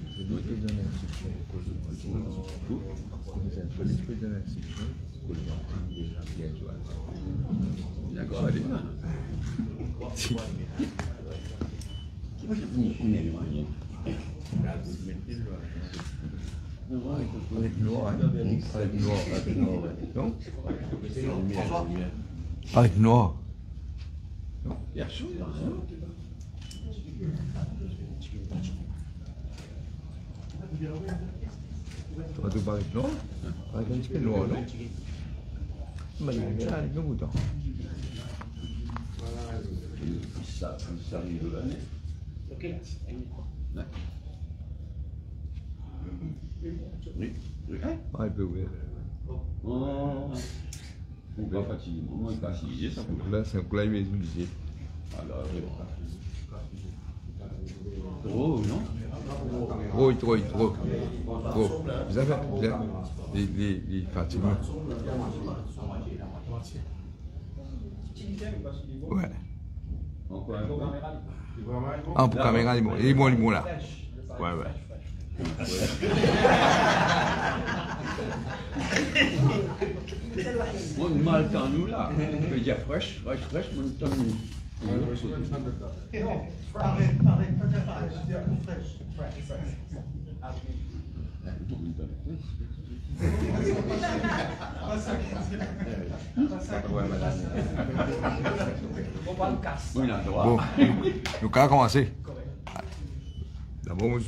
police peut donner instruction pour le commissaire de police peut donner instruction pour le déjà bien joué. D'accord, allez. Avec noir, non? Avec noir. Bien sûr. Toi, tu parles avec noir? Avec un petit peu noir, non? Mais il y a un bouton. Ça arrive de l'année. Ok. Oui. Ah, il peut ouvrir. Oh. On va fatiguer. On va fatiguer, ça peut. Là, c'est un coup là, il est obligé. Alors, trop, non? Trop. Vous avez les fatigués. Ouais. Ah, pour caméra, il est bon là. Ouais. Moi, mal quand nous là. Je veux dire fraîche, mon temps. Bon, nous allons commencer. D'abord,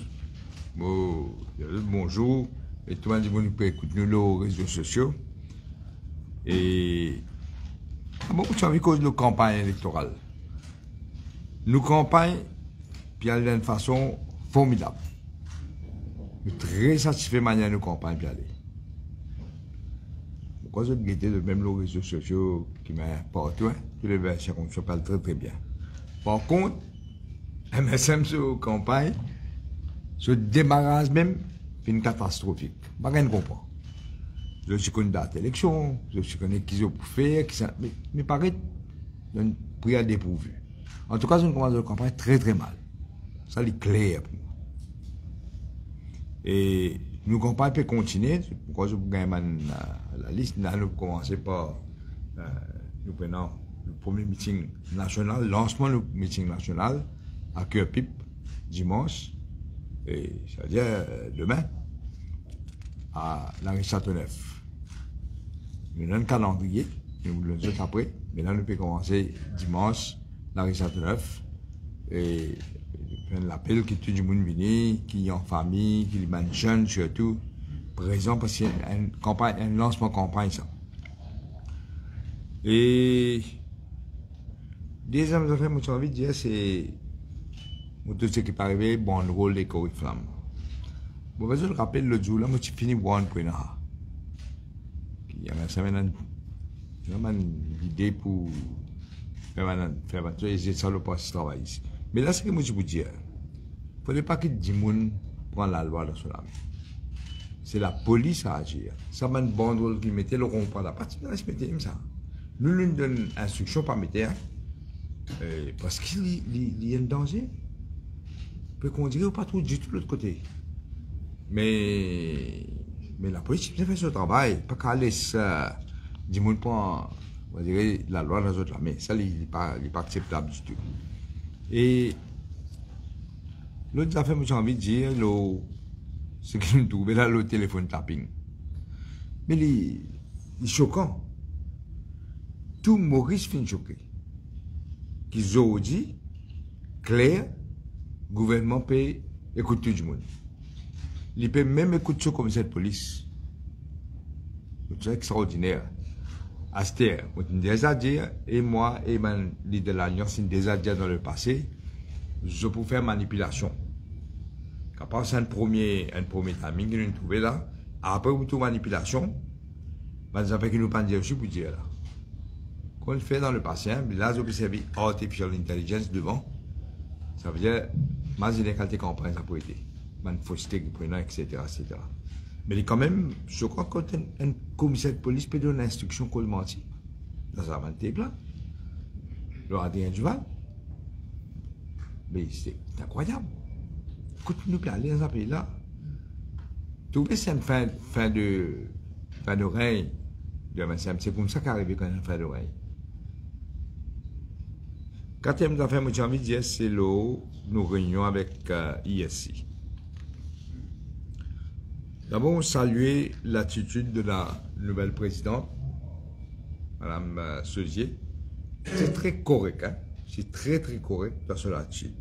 bonjour, et tout le monde dit que nous pouvons écouter nos réseaux sociaux. Et bon, tu as vu cause de nos campagnes électorales. Nos campagnes, puis aller d'une façon formidable. Nous sommes très satisfaits de la manière de nos campagnes puis aller. Pourquoi je guettais de même les réseaux sociaux qui m'importent, hein? Tous les versions comme ça parlent très bien. Par contre, MSM sur campagne se débarrasse même d'une catastrophique. Pas rien de comprendre. Je suis connu date d'élection, je suis connu qui ont pour faire, mais paraît une prière dépourvue. En tout cas, on commence la campagne très mal. Ça est clair pour moi. Et nous campagne peut continuer. Pourquoi je gagne la liste, nous commençons par nous prenons le premier meeting national, lancement du meeting national à Cœur-Pipe, dimanche, c'est-à-dire demain, à la Châteauneuf. Nous avons un calendrier, nous le faisons après, mais là nous pouvons commencer dimanche, la Châteauneuf, et l'appel qui tout le monde vient, qui est en famille, qui est jeune surtout, présent parce qu'il y a un lancement campagne ça. Et deuxième affaire, j'ai envie de dire, c'est tout ce qui est arrivé, bon rôle des Corée Flamme. Bon, je me rappelle le jour là, moi j'ai fini one point là. Il y a une idée pour faire un truc, et j'ai ça le passe travail ici. Mais là, c'est ce que moi je vous dire. Il ne faudrait pas que les gens prennent la loi dans son âme. C'est la police à agir. Ça m'a une banderole qui mettait le rond-point là. Parti de respecter ça. Nous lui donnons instruction par métier. Parce qu'il y a un danger. On peut conduire pas trop du tout de l'autre côté. Mais la police fait son travail. Pas qu'à laisser du monde prendre, on va dire, la loi dans l'autre. Mais ça, il n'est pas acceptable du tout. Et l'autre affaire, j'ai envie de dire, ce que nous trouvons là, le téléphone tapping. Mais il est choquant. Tout Maurice finit choqué. Qu'ils ont dit, clair, le gouvernement peut écouter tout le monde. Il peut même écouter comme cette police. C'est extraordinaire. Aster, on a déjà dit, et moi, et mon leader de l'Alliance, on a déjà dit dans le passé, je peux faire manipulation. Quand c'est un premier timing que nous trouvons là, après toute manipulation, ça fait que nous pas dire aussi pour dire là. Qu'on le fait dans le passé, là, je peux servir artificial intelligence devant. Ça veut dire, moi, j'ai des qualités campagne, ça peut être. Man fausseté qui prenait, etc. Mais quand même, je crois qu'un commissaire de police peut donner l'instruction qu'on le mentit. Dans sa vanité là. Le Adrien Duval. Mais c'est incroyable. continue à aller dans ce pays-là. Trouver cette fin de règne de MSM, c'est comme ça qu'arrive quand on fin de règne. Quatrième affaire, moi j'ai envie de dire, c'est nos réunions avec ISC. D'abord, on salue l'attitude de la nouvelle présidente, Mme Sosier. C'est très correct, hein? C'est très correct dans son attitude.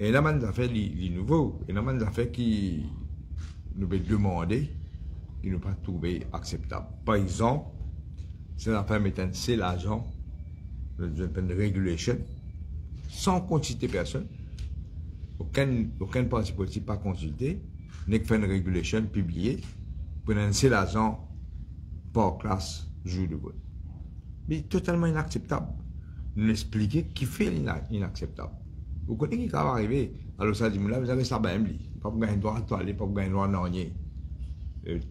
Et il y a des affaires nouveaux, il y a des affaires qui nous ont demandé, qui nous pas trouvé acceptable. Par exemple, c'est l'affaire mettant c'est l'agent de regulation, sans consulter personne, aucun parti politique pas consulté, n'est que fait une regulation publiée pour annoncer l'agent par classe jour de vote. Mais totalement inacceptable. Nous expliquer qui fait l'inacceptable. Vous connaissez qui va arriver, alors ça dit, là, vous avez ça, ben, pas pour gagner droit à toiler, pas pour gagner droit à n'ennier.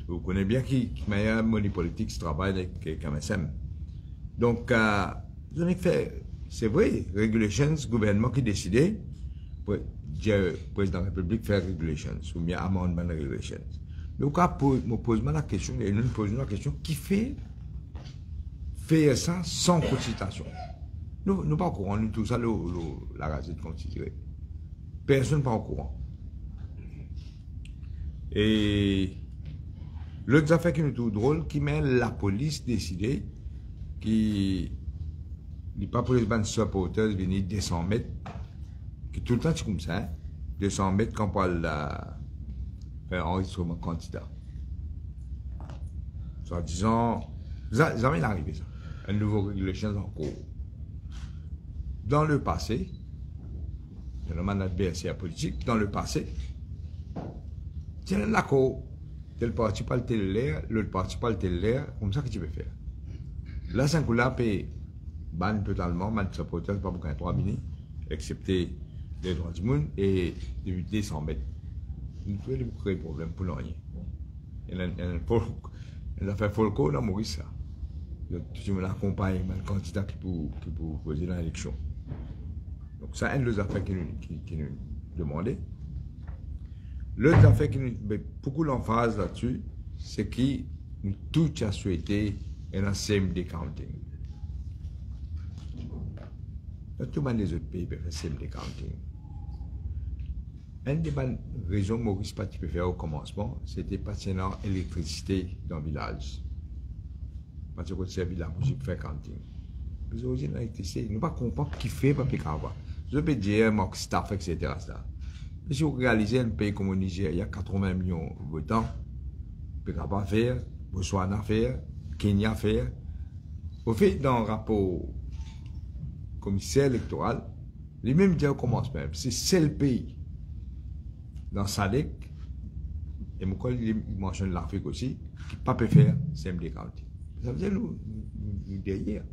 Vous connaissez bien qui meilleur money politique qui travaille avec MSM. Donc, vous avez fait, c'est vrai, regulations, gouvernement qui décidait, le président de la République fait regulations, ou bien amendement de regulations. Donc, me pose la question, et nous posons la question, qui fait ça sans consultation? Nous pas au courant, nous tout ça, la Gazette considérée. Personne pas au courant. Et l'autre affaire qui nous trouve drôle, qui met la police décider qui n'est pas pour les bandes supporters venir 200 mètres, qui tout le temps c'est comme ça, hein? 200 mètres quand on parle faire enregistrement candidat. Soit disant, jamais arrivé ça. Un nouveau régulation en cours. Dans le passé, le mandat adversaire politique, dans le passé, c'est un accord. Tel parti parle tel l'air, l'autre parti parle tel l'air, comme ça que tu peux faire. Là, c'est un coup-là, ban totalement, man supporter, pas beaucoup 3 minutes, excepté les droits du monde, et d'éviter 100 mètres. Nous pouvons créer des problèmes pour rien. Il a fait Folco dans Maurice. Tu me l'accompagnes, le candidat qui peut poser dans l'élection. Donc, ça, c'est une des affaires qui nous demandait. L'autre affaire qui nous met beaucoup l'emphase là-dessus, c'est que nous tout a souhaité un CMD counting. Dans tous les autres pays peuvent faire CMD counting. Une des raisons que Maurice Parti peut faire au commencement, c'était passionnant l'électricité dans le village. Parce que c'est la musique fait counting. Vous avez l'électricité, nous ne pouvons pas comprendre qui fait pas plus qu'avoir. Je peux dire, Mark Staff, etc. Mais si vous réalisez un pays comme le Niger, il y a 80 millions de votants, vous ne pouvez pas faire, Botswana faire, Kenya faire. Au fait, dans le rapport commissaire électoral, les mêmes dire au commencement, c'est le pays dans SADC, et il mentionne l'Afrique aussi, qui ne peut pas faire CMD County. Ça veut dire nous derrière.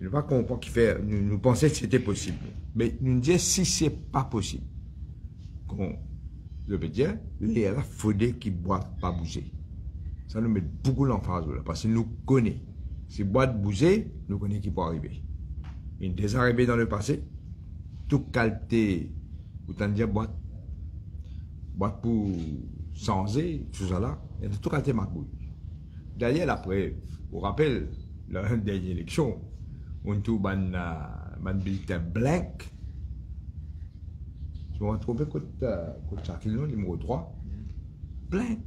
Nous ne pas comprendre qu'il fait, nous pensions que c'était possible. Mais nous disons si ce n'est pas possible. Je veux dire, il faudrait qu'ils ne boivent pas bouger. Ça nous met beaucoup l'emphase là, parce que nous connaissons. Si boîte bouger, nous connaissons qui peut arriver. Une des arrivées dans le passé, tout qualité, autant dire boîte pour changer, tout ça là, il y a tout qualité magouille. D'ailleurs, après, vous rappelez, la dernière élection, on a tout un bulletin blanc. Je me retrouve côté Chakilon, numéro 3. Blanc.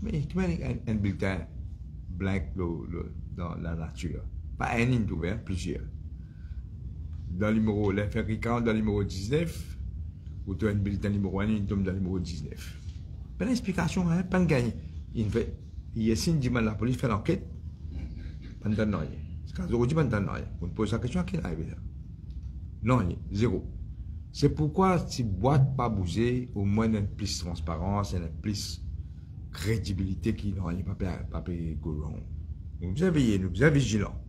Mais comment un bulletin blanc dans la nature? Pas un in ouvert, plusieurs. Dans le numéro, l'inférieur dans le numéro 19, ou tu as un bulletin numéro 1, il tombe dans le numéro 19. Pas d'explication, hein, pas de gagner. Il y a signe que la police fait l'enquête, pas de rien. C'est quand aujourd'hui, pas de rien. On pose la question à qui arrive là? Non, zéro. C'est pourquoi si boîte pas bouger, au moins il y a plus de transparence, il y a plus de crédibilité qui n'ont pas payé gourmand. Nous devons veiller, nous devons vigilants.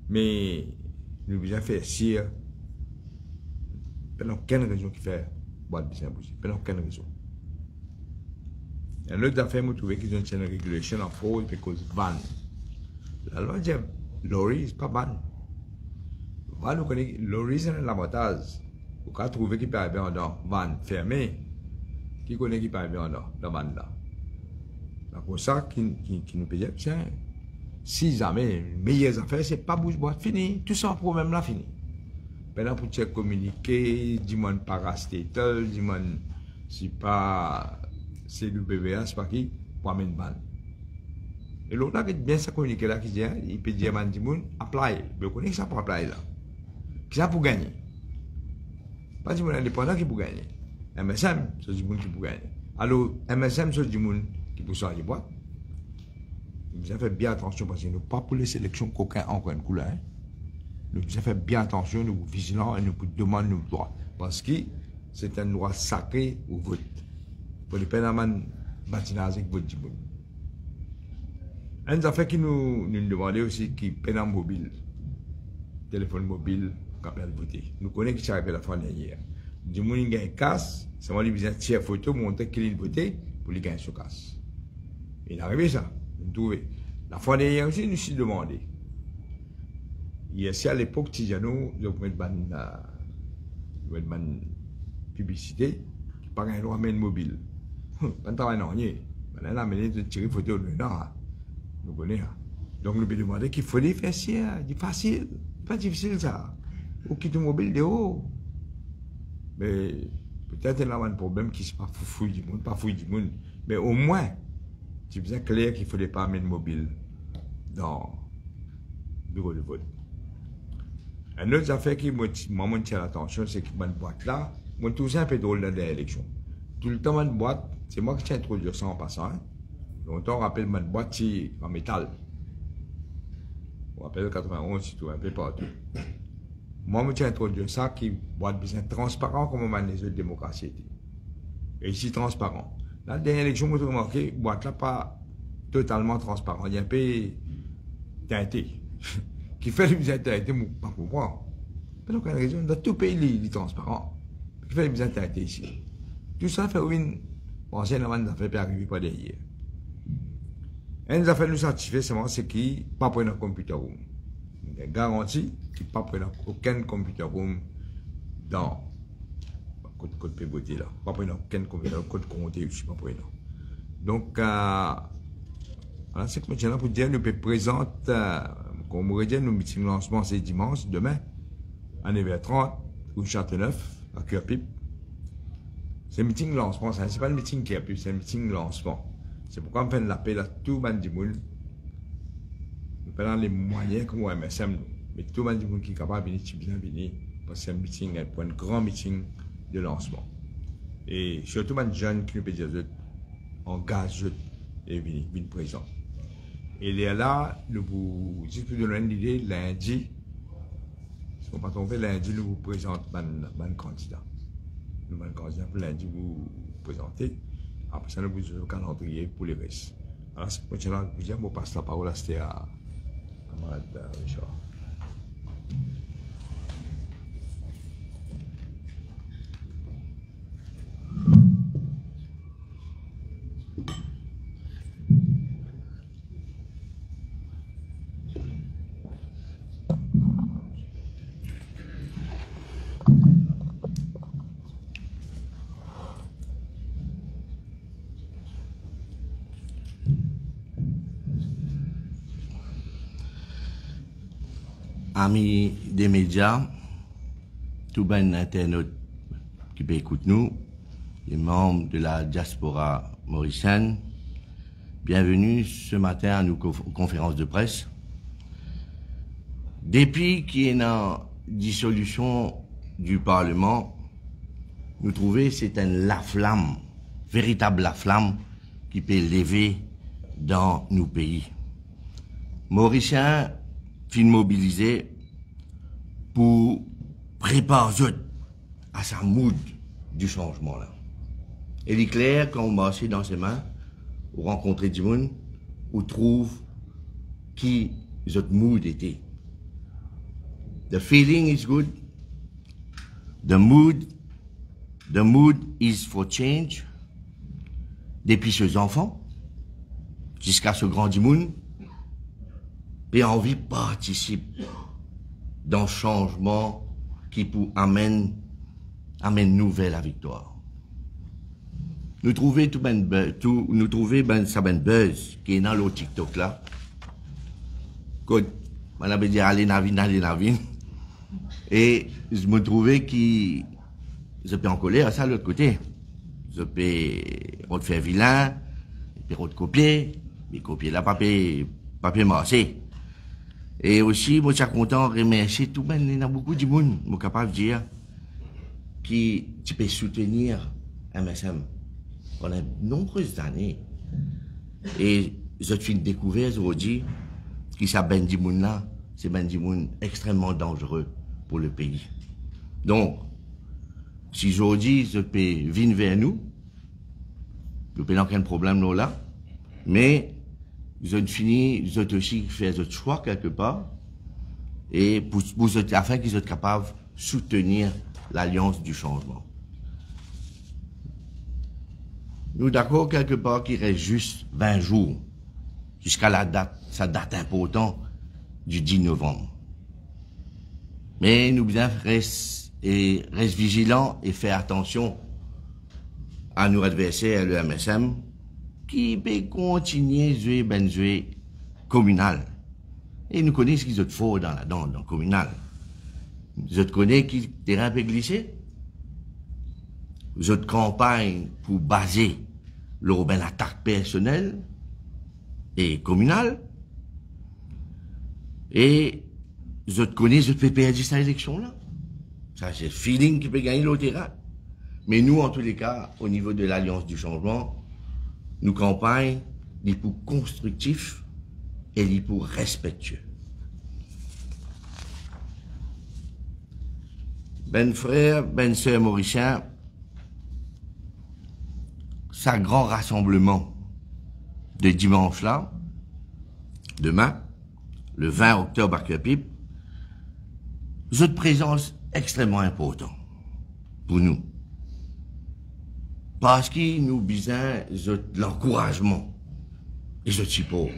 Mais nous devons faire sire. Il n'y a aucune raison qui fait boîte bien bouger. Il n'y a aucune raison. Et l'autre affaire, vous trouvez qu'ils ont une régulation en fraude parce que van. La loi dit, lorry, c'est pas van. Van, nous connaissons, lorry, c'est un avantage. Vous pouvez trouver qui peut arriver en dedans, van fermé. Qui connaît qui peut arriver en dedans, dans van là. C'est pour ça qui nous peut dire, tiens, si jamais, meilleures affaires, c'est pas bouche boîte fini, tout ça, problème là fini. Maintenant, pour te communiquer, dis-moi pas Parastatal, dis-moi, si pas CWA, c'est pas qui, pour amener une van. Et l'autre là, qui bien ça communiquer là, qui dit, il peut dire, man, dis-moi, apply. Mais vous connaissez ça pour apply là. Qui ça pour gagner? Pas dis-moi indépendant qui pour gagner. MSM, c'est du monde qui pour gagner. Alors, MSM, c'est du monde qui pour sortir boîte. Vous avez fait bien attention parce que nous pas pour les sélections coquins encore une couleur. Nous avons fait bien attention, nous vigilants et nous demandons nos droits. Parce que c'est un droit sacré au vote. Pour les pénamans bâtinage avec vote du monde. Un affaire qui nous demandait aussi qui pénam mobile, téléphone mobile, appel voter. Nous connaissons qui s'est arrivé la fin dernière. Du monde qui a une casse, c'est moi qui viens tirer photo, montrer qu'il a voté pour lui gagner sur casse. Il est arrivé ça. La fois dernière aussi, nous sommes demandé. Ici, à l'époque, Tiziano, nous avons une publicité qui n'a pas un droit de mobile. Pas de travail non, on a amené de tirer photo de là. Nous connaissons. Donc, nous avons demandé qu'il faut faire ça. C'est facile. Pas difficile ça. Ou quitter le mobile de haut. Mais peut-être qu'il y a un problème qui ne se passe pas fouille du monde, pas fouille du monde. Mais au moins, c'est bien clair qu'il ne fallait pas amener le mobile dans le bureau de vote. Une autre affaire qui m'a tient l'attention, c'est que cette boîte-là, moi, tout ça un peu drôle dans l'élection. Tout le temps, cette boîte, c'est moi qui tiens introduire ça en passant. Hein. Longtemps, on rappelle cette boîte, c'est en métal. On rappelle 91, c'est tout, un peu partout. Moi, je tiens introduire ça qui boîte bien transparent comme on a les autres démocraties. Et ici, transparent. La dernière élection, vous avez remarqué, la boîte là pas totalement transparent. Il y a un peu teinté. Qui fait les visites teinté, je ne pas comprendre. Pas aucune raison. Dans tout pays, il est transparent. Qui fait les visites teinté ici. Tout ça fait une ancienne amende d'affaires peut arriver pas derrière. Un des affaires nous satisfait, c'est qu'il n'y a pas pour un computer room. Il est garanti qu'il n'y a pas pour aucun computer room dans le code PBOT là. Pas pour aucun computer, code compté, je ne sais pas pour un. Donc, voilà, c'est que maintenant, pour dire, nous pouvons présenter, comme on va dire, nos meetings lancement, c'est dimanche, demain, à 9h30, au Châteauneuf, à Cœur-Pipe. C'est un meeting lancement, ce n'est pas un meeting Cœur-Pipe, c'est un meeting lancement. C'est pourquoi on fait l'appel à tout le monde du monde. Nous prenons les moyens comme au MSM, mais tout le monde du monde qui est capable de venir, bien venir, parce que c'est un meeting, un grand meeting de lancement. Et surtout les jeunes qui nous peuvent dire, engage et venir présent. Et là, nous vous donnons une idée, lundi, si on ne va pas tomber, lundi, nous vous présentons un candidat. Nous allons candidat pour lundi vous présenter. Après ça, nous vous avons le calendrier pour les restes. Alors, c'est pour cela que je passe la parole à Mme Richard. Amis des médias, tout ben internautes qui peut écouter nous, les membres de la diaspora mauricienne, bienvenue ce matin à nos conférences de presse. Depuis qu'il y a une dissolution du Parlement, nous trouvons que c'est la flamme, véritable la flamme qui peut lever dans nos pays. Mauriciens fin mobilisé pour préparer à sa mood du changement là. Et il est clair quand on marche dans ses mains, on rencontre du monde, on trouve qui notre mood était. The feeling is good. The mood is for change. Depuis ces enfants jusqu'à ce grand du monde, et envie participer dans le changement qui peut amener amène nous vers la victoire. Nous trouvons ça ben buzz qui est dans le TikTok là. Quand on avait dit allez navine. Et je me trouvais que je peux en coller à ça de l'autre côté. Je peux faire vilain, puis copier, mais copier la papier massé. Et aussi, moi, je suis content de remercier tout le monde. Il y a beaucoup de monde, je suis capable de dire, qui peut soutenir MSM pendant de nombreuses années. Et je suis découvert aujourd'hui que ça ben du monde là, c'est ben du monde extrêmement dangereux pour le pays. Donc, si aujourd'hui, je peux venir vers nous, je peux aucun problème là, mais je finis, je aussi faire ce choix quelque part, et afin qu'ils soient capables de soutenir l'Alliance du changement. Nous d'accord quelque part qu'il reste juste 20 jours jusqu'à sa date importante du 10 novembre. Mais nous devons rester vigilants et faire attention à nos adversaires, le MSM, qui peut continuer à jouer communal. Et nous connaissons ce qu'ils ont fait dans le communal. Vous connaissez qui terrain peut glisser? Vous campagne pour baser leur attaque personnelle et communale. Et vous connaissez, vous pouvez perdre cette élection-là. Ça, c'est le feeling qui peut gagner le terrain. Mais nous, en tous les cas, au niveau de l'Alliance du changement, nous campagne, les pour constructifs et les pour respectueux. Ben frère, ben sœur mauricien, ça grand rassemblement de dimanche là, demain, le 20 octobre à Cuepipe, votre présence extrêmement important pour nous. Parce qu'il nous besoin de l'encouragement et de support.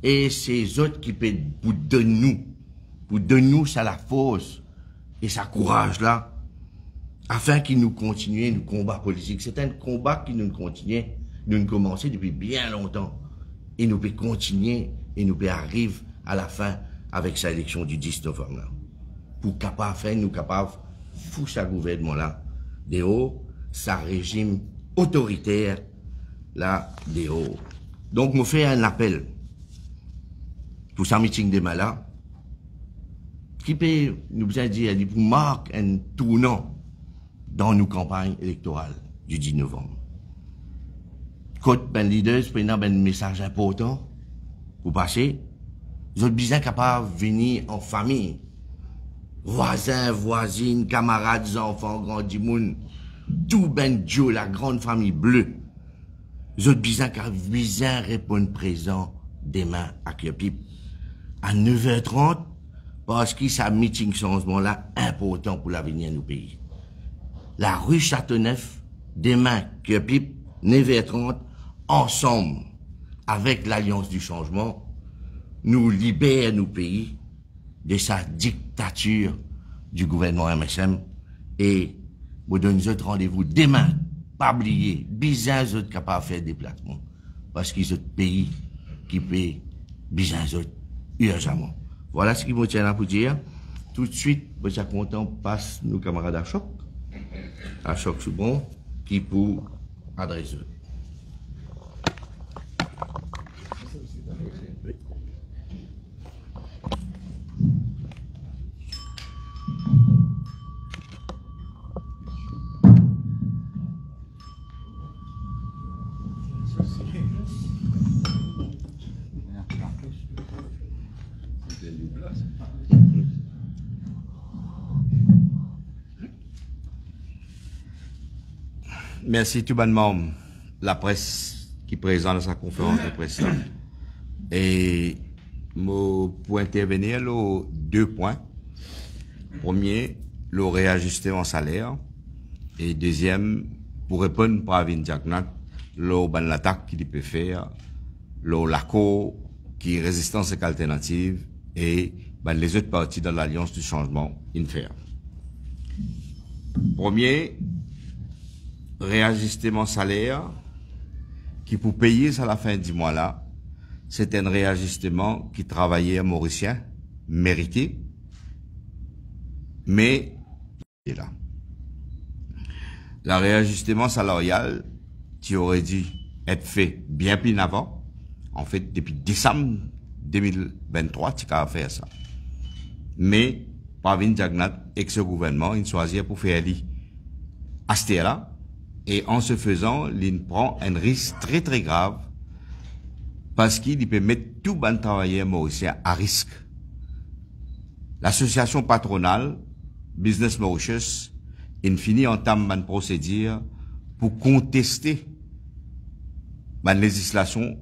Et c'est eux qui peuvent vous donner ça la force et ça courage là, afin qu'ils nous continuent nos combats politiques. C'est un combat qui nous continue, nous commençons depuis bien longtemps. Et nous pouvons continuer et nous pouvons arriver à la fin avec cette élection du 10 novembre là. Pour nous capables foutre ce gouvernement là, des hauts, sa régime autoritaire là, des hauts. Donc, nous faisons un appel pour ce meeting demain là, qui peut nous dire, pour marquer un tournant dans nos campagnes électorales du 10 novembre. Côte ben leaders, pour un message important pour passer, vous êtes bien capables de venir en famille, voisins, voisines, camarades, enfants, grands du monde, tout ben Dieu, la grande famille bleue. Vous êtes bien répondre présent demain à Cuepipe à 9h30 parce qu'il y a un meeting changement là important pour l'avenir de nos pays. La rue Châteauneuf, demain Cuepipe, 9h30, ensemble avec l'Alliance du changement, nous libère nos pays de sa dictature du gouvernement MSM et vous donnez autres rendez-vous demain, pas oublier, bizarre autres capables de faire des déplacements parce qu'ils sont pays qui paient bizarre autres urgemment. Voilà ce qui me tient à vous dire. Tout de suite, je suis content, passe nos camarades à Choc Soubon, qui pour adresser. Merci tout bonnement la presse qui présente à sa conférence de presse. Et pour intervenir, là, 2 points. Premier, le réajuster en salaire. Et deuxième, pour répondre par Avin Diaknat, l'attaque qu'il peut faire, l'ACO qui est résistance et alternative, et les autres partis de l'Alliance du changement, INFER. Premier, réajustement salaire, qui pour payer ça à la fin du mois là, c'est un réajustement qui travaillait mauricien, mérité, mais il est là. Le réajustement salarial, qui aurait dû être fait bien plus avant, en fait, depuis décembre 2023, tu as fait ça. Mais, Pravin Jagnnath et ce gouvernement, ils choisissent pour faire à ce là, et en se faisant, il prend un risque très très grave, parce qu'il peut mettre tout bon travailleur mauricien à risque. L'association patronale, Business Mauritius, infini entame une procédure pour contester la législation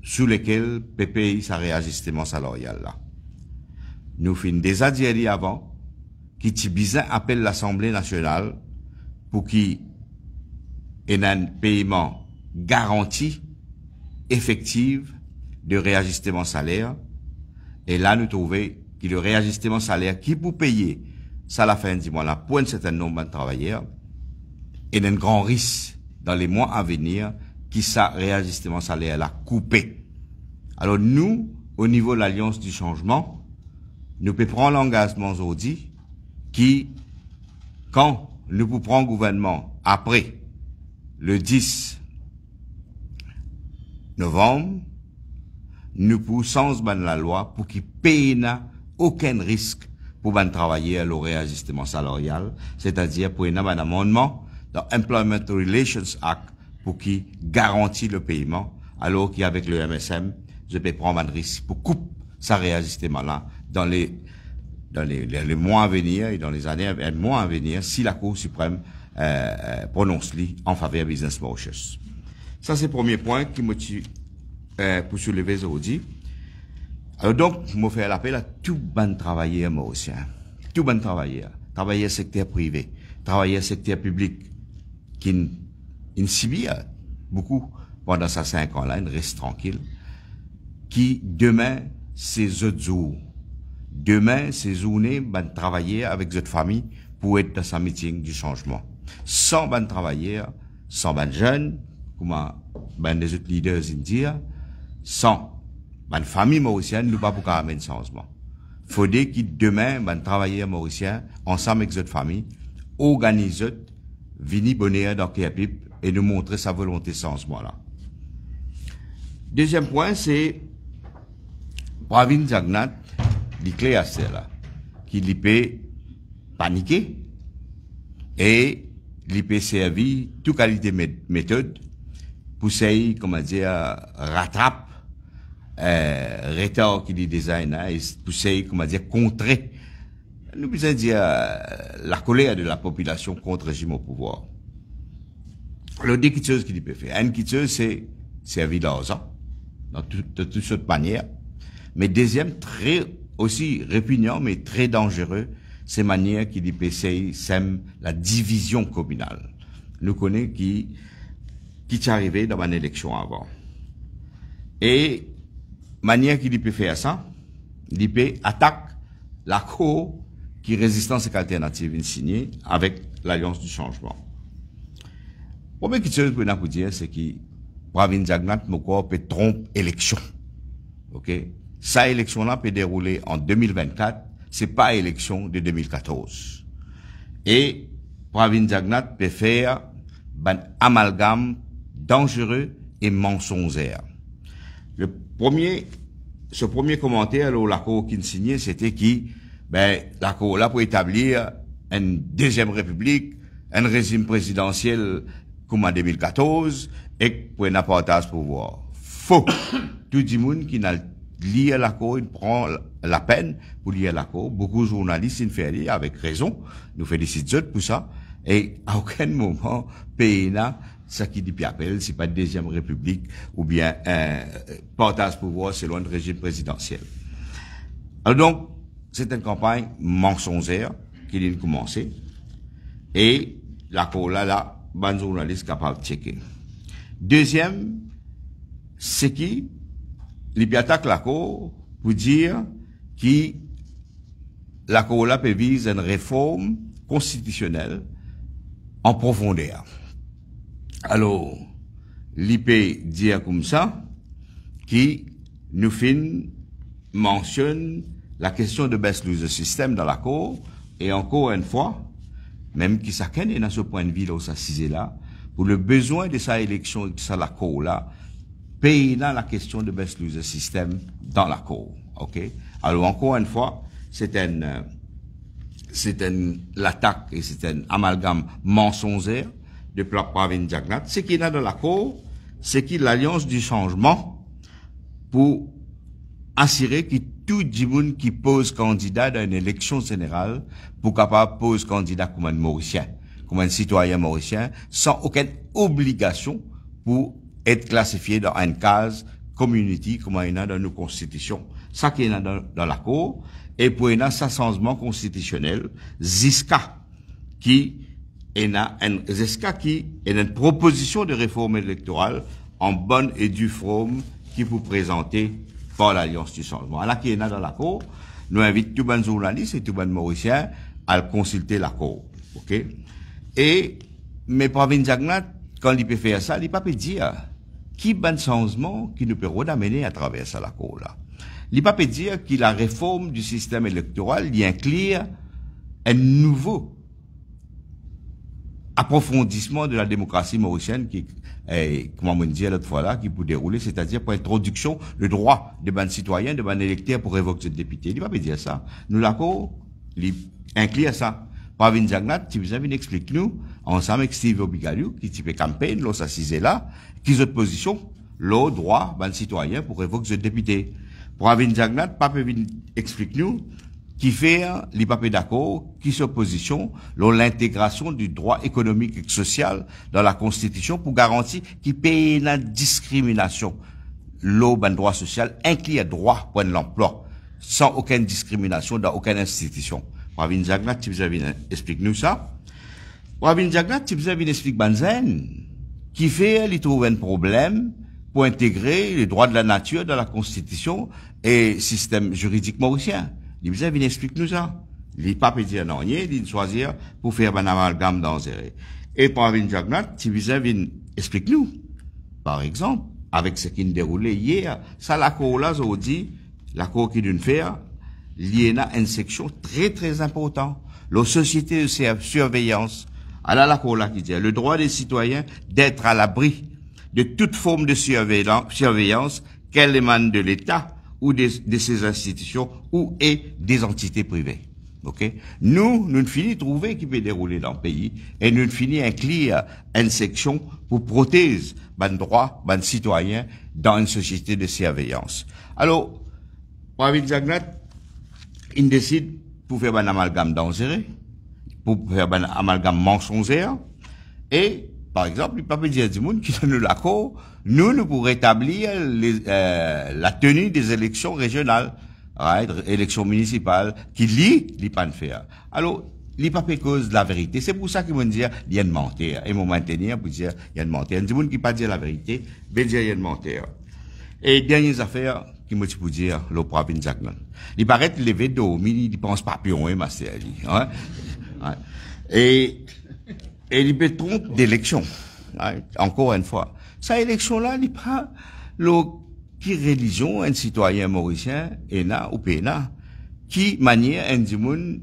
sous laquelle PPI sa réajustement salarial là. Nous finissons déjà dit avant qui Tibizin appelle l'Assemblée nationale pour qu'il ait un paiement garanti effectif de réajustement salaire. Et là, nous trouvons que le réajustement salaire qui pour payer ça à la fin du mois là pour un certain nombre de travailleurs et un grand risque dans les mois à venir qui ça réajustement salaire là coupé. Alors nous, au niveau de l'Alliance du changement, nous pouvons prendre l'engagement aujourd'hui qui, quand nous pouvons prendre gouvernement après le 10 novembre, nous pouvons changer la loi pour qu'il paye aucun risque pour travailler à le réajustement salarial, c'est-à-dire pour un amendement dans Employment Relations Act pour qui garantit le paiement, alors qu'avec le MSM, je peux prendre un risque pour couper ce réajustement-là dans les mois à venir et dans les années mois à venir si la Cour suprême prononce-li en faveur de Business Mauritius. Ça, c'est le premier point qui me tue pour soulever aujourd'hui. Alors donc, je me fais l'appel à tout bon travailleur mauricien, tout bon travailleur secteur privé, travailleur secteur public, qui subit beaucoup pendant ces 5 ans-là, il reste tranquille, qui demain, c'est autres jours. Demain, c'est journée, ben travailler avec votre famille pour être dans sa meeting du changement. Sans ben travailleurs, sans ben jeunes, comme ben des autres leaders indiens, sans ben famille mauricienne, nous pas pour amener changement. Faudrait que demain, ben travailleurs mauriciens, ensemble avec votre famille, organisent, venir bonheur dans Kéapip et nous montrer sa volonté de changement là. Deuxième point, c'est Pravin Jagnnath, dit clair à cela, qu'il peut paniquer et il peut servir toute qualité de méthode pour essayer, comment dire, rattraper retard qu'il y design, et pour essayer, comment dire, contrer, nous pouvons dire, la colère de la population contre le régime au pouvoir. Alors, deux choses qu'il peut faire. Une chose, c'est servir l'argent, de toutes sortes de manières. Mais deuxième, très, aussi répugnant, mais très dangereux, c'est manière qu'il peut essayer, sème la division communale. Nous connaissons qui est arrivé dans une élection avant. Et, manière qu'il peut faire ça, il peut attaquer la Cour qui résistance et alternative signée avec l'Alliance du changement. Première chose que nous dire, c'est que Pravin Jagnnath peut tromper élection. OK? Sa élection-là peut dérouler en 2024, c'est pas élection de 2014. Et Pravin Jagnnath peut faire un amalgame dangereux et mensonger. Ce premier commentaire, alors, la Cour qui signait, c'était la Cour là pour établir une deuxième république, un régime présidentiel comme en 2014, et pour un apportage pouvoir. Faux. Tout le monde qui n'a lire la Cour, il prend la peine pour lire la Cour. Beaucoup de journalistes, ils font lire avec raison. Nous félicitons pour ça. Et à aucun moment, PNA, ça qui dit appelle, c'est pas une deuxième république ou bien un partage pouvoir selon le régime présidentiel. Alors donc, c'est une campagne mensongère qui vient de commencer. Et la Cour là, bon journaliste capable de checker. Deuxième, c'est qui il attaque la Cour pour dire que la Cour là peut viser une réforme constitutionnelle en profondeur. Alors, l'IP dit comme ça, qui nous mentionne la question de baisse loser système dans la Cour, et encore une fois, même qui s'accède dans ce point de vue là où ça s'est là, pour le besoin de sa élection et de sa la Cour là, paye dans la question de baisse loser système dans la Cour. Ok? Alors encore une fois, c'est l'attaque et c'est un amalgame mensonger de Pravin Jagnat. Ce qu'il y a dans la Cour, c'est qu'il l'alliance du changement pour assurer que tout le monde qui pose candidat dans une élection générale pour capable pose candidat comme un Mauricien, comme un citoyen mauricien, sans aucune obligation pour être classifié dans une case community comme il y a dans nos constitutions. Ça qui est dans la Cour, et pour il y a ça changement constitutionnel, ZISCA, qui est une proposition de réforme électorale en bonne et due forme qui vous présenter par l'Alliance du changement. Alors, qui est dans la Cour, nous invitons tout les journalistes et tout les Mauriciens à consulter la Cour. OK? Et, mais Pravin Jagnat, quand il peut faire ça, il peut pas dire qui bon changement qui nous peut amener à travers ça la Cour là. Il peut pas dire que la réforme du système électoral y inclut un nouveau approfondissement de la démocratie mauricienne qui, comment on dit l'autre fois là, qui peut dérouler, c'est-à-dire pour introduction le droit de ban citoyen, de ban électeur pour révoquer ce député. Il va pas dire ça. Nous l'accord, il inclut à ça. Pravin Jagnat, tu vous avez explique nous, ensemble avec Steve Obigalou, qui type campagne, l'on s'assisait là, qui est position, le droit ban citoyen pour révoquer ce député. Pravin Jagnat, Pape explique nous, qui fait l'IPAP d'accord, qui s'opposition, l'intégration du droit économique et social dans la Constitution pour garantir qu'il paye la discrimination. L'autre droit social inclut un droit pour l'emploi, sans aucune discrimination dans aucune institution. Pravin Jagnat, tu vous avez explique-nous ça. Pravin Jagnat, tu vous avez explique Banzen, qui fait, il trouve un problème pour intégrer les droits de la nature dans la Constitution et système juridique mauricien. Il vous avez explique-nous ça. Il pas peut dire non, il choisir pour faire un amalgame d'enserrer. Et Pravin Jagnat, si vous avez explique-nous. Par exemple, avec ce qui nous déroulait hier, ça la Cour là, je dit, la Cour qui d'une faire, il y a une section très très importante. La société de surveillance. Alors la Cour là qui dit, le droit des citoyens d'être à l'abri de toute forme de surveillance qu'elle émane de l'État ou de ses institutions ou et des entités privées. Ok? Nous finissons trouver qui peut dérouler dans le pays et nous finissons inclure une section pour protéger les droits des citoyens dans une société de surveillance. Alors, Pravin Jagnat, il décide pour faire un amalgame dangereux, pour faire un amalgame mensonger et par exemple, il peut pas dire du monde qui donne l'accord, nous pour rétablir la tenue des élections régionales, élections municipales, qui les pas faire. Alors, il pas cause de la vérité. C'est pour ça qu'ils vont dire, il y a une menteur. Et ils vont maintenir pour dire, il y a une menteur. Il y a du monde qui pas dire la vérité, mais dire, il y a une menteur. Et dernière affaire, qui me dit pour dire, le Pravin Jagnat. Il paraît lever d'eau, mais il pense papillon, ma sœur, hein. Et il peut tromper d'élection. Encore une fois. Cette élection-là, il pas qui religion un citoyen mauricien, ENA ou PENA, qui manière un monde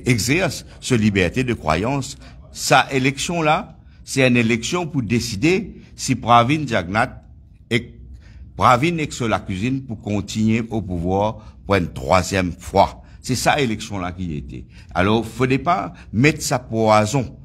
exerce sa liberté de croyance. Sa élection-là, c'est une élection pour décider si Pravin Jagnat est sur la cuisine pour continuer au pouvoir pour une troisième fois. C'est ça élection-là qui était. Alors, faudrait pas mettre sa poison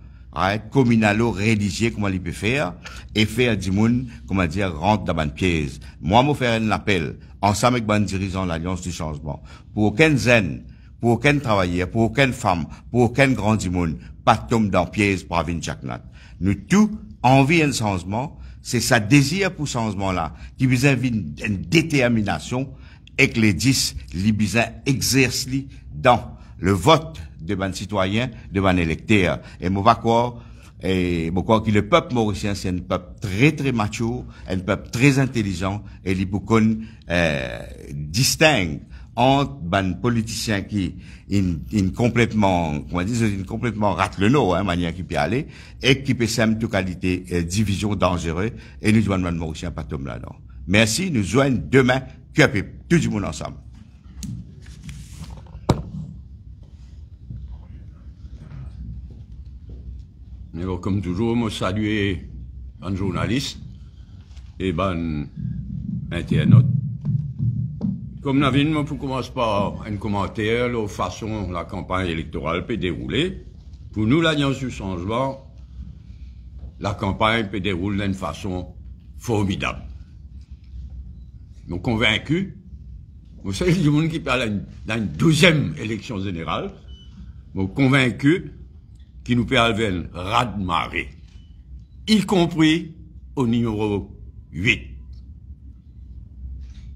communalo religieux, comment il peut faire, et faire du monde, comment dire, rentre dans une pièce. Moi, je faire un appel, ensemble avec les dirigeants de l'Alliance du changement, pour aucun zen, pour aucun travailleur, pour aucune femme, pour aucun grand du monde, pas tomber dans pièce pour Pravin Jagnat. Nous tous, envie un changement, c'est sa désir pour changement-là, qui vous invite une détermination, et que les 10, les bisins exercent dans le vote de ban citoyen, de ban électeur. Et moi, je crois que le peuple mauricien, c'est un peuple très, très mature, un peuple très intelligent, et les boucons, distingue entre ban politiciens qui in complètement, comment dire, in complètement rate le nord, hein, manière qui peut aller, et qui peut s'aimer toute qualité, division dangereuse, et nous devons aussi un patome là-dedans. Merci, nous joignons demain, tout le monde ensemble. Mais bon, comme toujours, moi saluer un journaliste et un internaute. Comme Navin, moi, pour commencer par un commentaire, la façon dont la campagne électorale peut dérouler. Pour nous, l'Alliance du changement, la campagne peut dérouler d'une façon formidable. Nous sommes convaincus. Vous savez, il y a du monde qui parle dans une deuxième élection générale. Nous sommes convaincus qu'il nous peut arriver un raz-de-marée, y compris au numéro 8.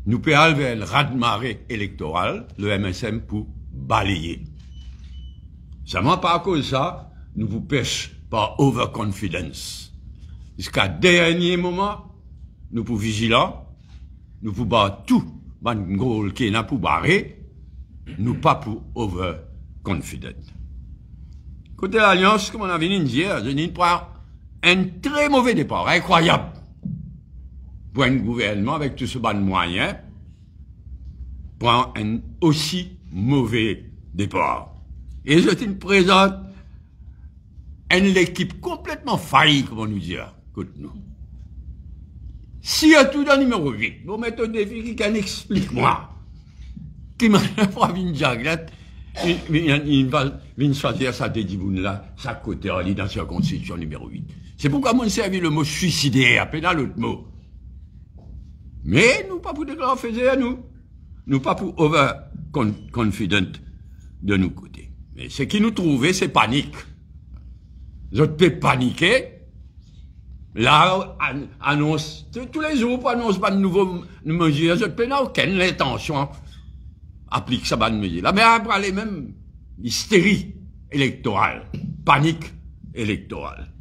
Nous peut arriver un raz-de-marée électoral, le MSM, pour balayer. Seulement pas à cause de ça, nous vous pêchons par overconfidence. Jusqu'à dernier moment, nous pour vigilants, nous pour battre tout, ban goal qui est pour barrer, nous pas pour overconfident. Côté l'Alliance, comme on a venu dire, je prend un très mauvais départ, incroyable. Pour un gouvernement avec tout ce ban de moyens, prend un aussi mauvais départ. Et je te présente une équipe complètement faillie, comme on nous dit. Écoute-nous. S'il y a tout dans le numéro 8, vous mettez au défi qui explique-moi. Qui m'a pas vu une jaglette, il va choisir sa dédiboune là, sa côté dans sa constitution numéro 8. C'est pourquoi moi, servi le mot suicidaire, à peine dans l'autre mot. Mais nous pas pour déclarer faisait à nous. Nous pas pour overconfident de nos côtés. Mais ce qui nous trouvait, c'est panique. Je peux paniquer. Là, annonce, tous les jours, annonce pas de nouveaux mesures. Je peux n'a aucune intention applique ça de mesures. Là, mais après, les mêmes hystérie électorale. Panique électorale.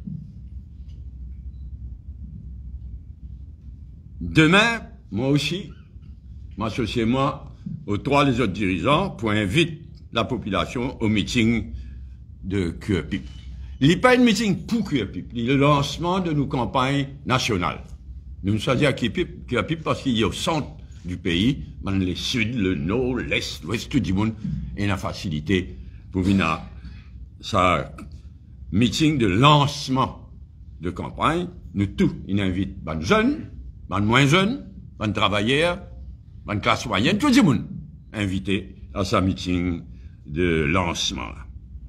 Demain, moi aussi, m'associez-moi aux trois des autres dirigeants pour inviter la population au meeting de QEPIP. Il n'est pas un meeting pour QEPIP, il est le lancement de nos campagnes nationales. Nous choisissons à QEPIP parce qu'il y a au centre du pays, dans le sud, le nord, l'est, l'ouest, tout le monde, et la facilité pour venir à ça meeting de lancement de campagne. Nous tous, il invite les jeunes, les moins jeunes, les travailleurs, les classes moyennes, tout le monde invité à sa meeting de lancement.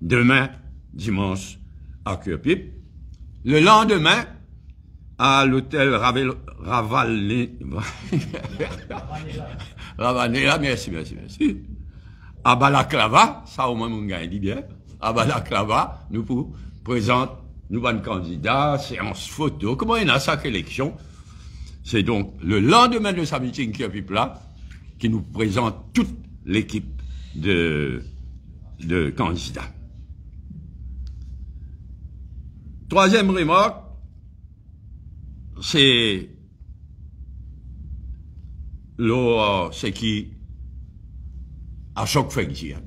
Demain, dimanche, à QEPIP. Le lendemain, à l'hôtel Ravanella, merci. À Balaklava, ça au moins mon gars dit bien. À Balaklava, nous présentons nous bonnes candidats, séance photo. Comment il y a chaque élection? C'est donc le lendemain de sa meeting QEPIP là, qui nous présente toute l'équipe de candidats. Troisième remarque, c'est ce qui, à chaque fois que dire,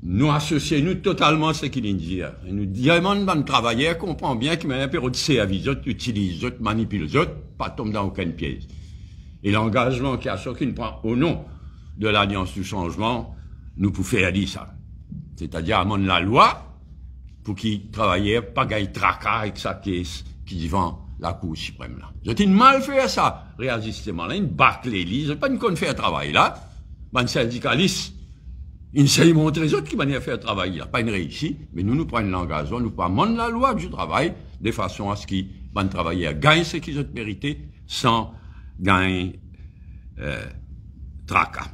nous associons nous totalement à ce qu'il dit. Nous demandons à nos travailleurs, comprend bien qu'il y a un période de service, les autres utilisent, les autres manipulent, les autres, pas tomber dans aucune pièce. Et l'engagement qu'il y a chacun prend au nom de l'Alliance du changement, nous pouvons faire dire ça. C'est-à-dire amender la loi pour qu'ils travaillent pas gagner tracas avec sa caisse qui devant la Cour suprême là. J'ai une mal fait ça, réajustement là, une bâcle l'Élysée, j'ai pas une conne faire travail là, ben syndicaliste, ils s'est montré les autres qui vont faire travail là, pas une réussite, mais nous prenons l'engagement, nous prenons la loi du travail, de façon à ce qu'ils vont travailler, gagnent ce qu'ils ont mérité, sans gagner, tracas.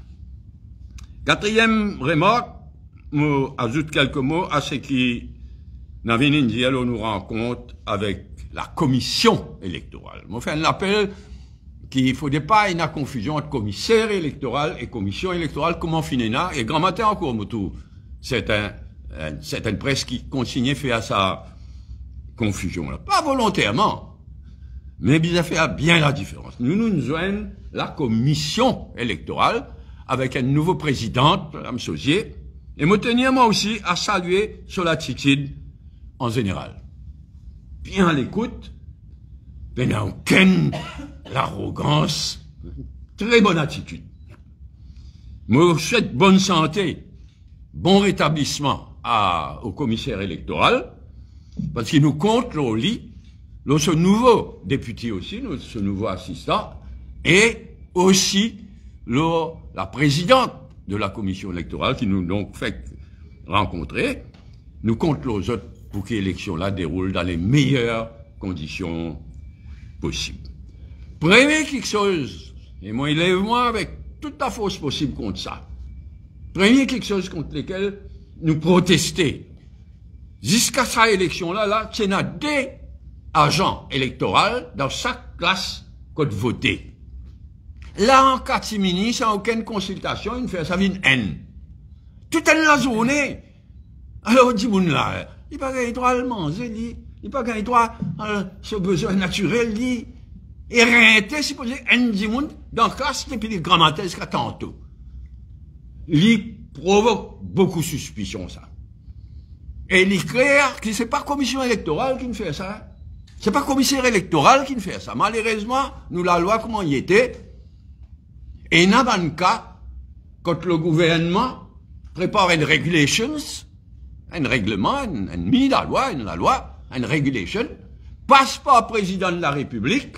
Quatrième remarque, je ajoute quelques mots à ce qui dans une indienne, on nous rencontre avec la commission électorale. Moi, fait un appel qu'il ne faudrait pas une confusion entre commissaire électoral et commission électorale, comment finir et grand matin encore, Moutou. C'est une presse qui continue à faire sa confusion, là. Pas volontairement, mais bien fait bien la différence. Nous joignons la commission électorale avec un nouveau président, Mme Sauzier, et me tenir moi aussi à saluer son attitude en général. Bien à l'écoute, mais n'a aucune l'arrogance, très bonne attitude. Me souhaite bonne santé, bon rétablissement au commissaire électoral, parce qu'il nous compte au lit, ce nouveau député aussi, ce nouveau assistant, et aussi la présidente de la commission électorale qui nous donc fait rencontrer, nous compte les autres pour que l'élection là déroule dans les meilleures conditions possibles. Premier quelque chose, et moi, élève-moi avec toute la force possible contre ça. Premier quelque chose contre lesquels nous protester. Jusqu'à cette élection-là, il y a des agents électoraux dans chaque classe qu'on voter. Là, en catimini, sans aucune consultation, il fait ça une haine. Toute la journée. Alors, dit moun là, il n'a pas le droit à le manger, il n'a pas le droit à ce besoin naturel, et rien, supposé, un dit moun, dans la classe, depuis les grammateurs jusqu'à tantôt. Il provoque beaucoup de suspicion, ça. Et il est clair que c'est pas la commission électorale qui ne fait ça. C'est pas le commissaire électoral qui ne fait ça. Malheureusement, nous, la loi, comment il était, et dans un cas, quand le gouvernement prépare une regulations, un règlement, une mise à loi, une régulation, passe par le président de la République,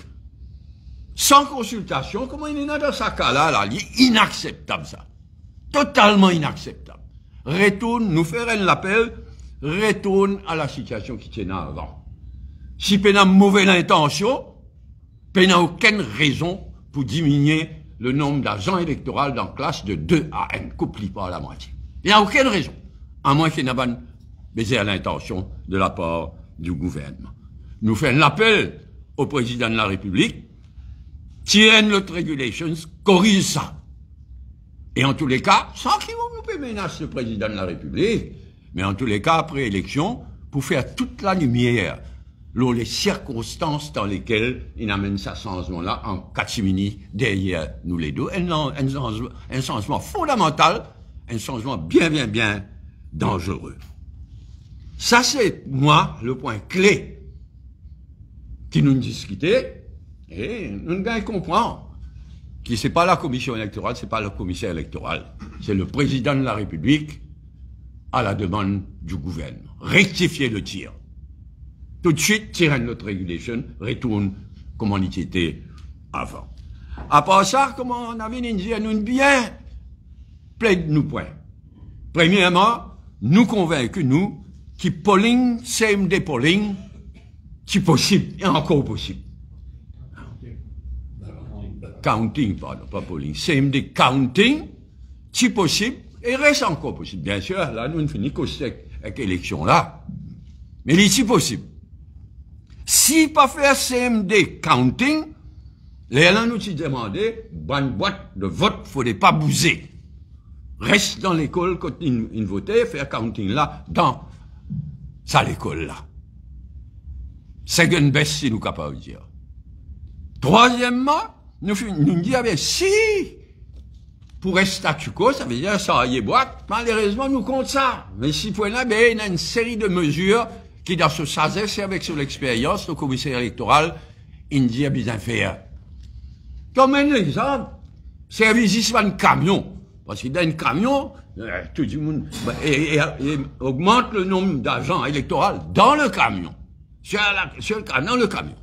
sans consultation, comment il est dans ce cas-là, il est inacceptable, ça. Totalement inacceptable. Retourne, nous faire un appel, retourne à la situation qui tenait avant. Si vous avez une mauvaise intention, vous n'avez aucune raison pour diminuer le nombre d'agents électoraux dans la classe de 2 à 1, couple pas à la moitié. Il n'y a aucune raison, à moins qu'il n'y ait pas baiser à l'intention de la part du gouvernement. Nous faisons l'appel au président de la République, tirer notre regulations, corrige ça. Et en tous les cas, sans qu'il nous menace le président de la République, mais en tous les cas, après élection, pour faire toute la lumière, les circonstances dans lesquelles il amène ce changement-là en catimini derrière nous les deux. Un changement fondamental, un changement bien dangereux. Ça, c'est, moi, le point clé qui nous discutait, et nous devons comprendre que c'est pas la commission électorale, c'est pas le commissaire électoral, c'est le président de la République à la demande du gouvernement. Rectifier le tir. Tout de suite, tirer notre régulation, retourne comme on y était avant. À part ça, comment on avait dit, nous bien, plaide nous point. Premièrement, nous convaincus, nous, qui polling, CMD polling, qui possible, et encore possible. Counting, pardon, pas polling, CMD counting, si possible, et reste encore possible. Bien sûr, là, nous ne finissons avec l'élection là. Mais il est si possible. Si pas faire CMD counting, les gens nous ont demandé, bonne boîte de vote, faudrait pas bouger. Reste dans l'école quand ils votaient, faire counting là, dans ça l'école là. C'est une baisse si nous capables de dire. Troisièmement, nous disons, bien, si, pour rester statu quo, ça veut dire, ça y est boîte, malheureusement, nous compte ça. Mais si pour là, ben, il y a une série de mesures qui, dans ce sagesse et avec son expérience, le commissaire électoral, il dit à bien faire. Comme un exemple, service un camion. Parce qu'il y a un camion, tout le monde, et augmente le nombre d'agents électoraux dans le camion. Dans le camion.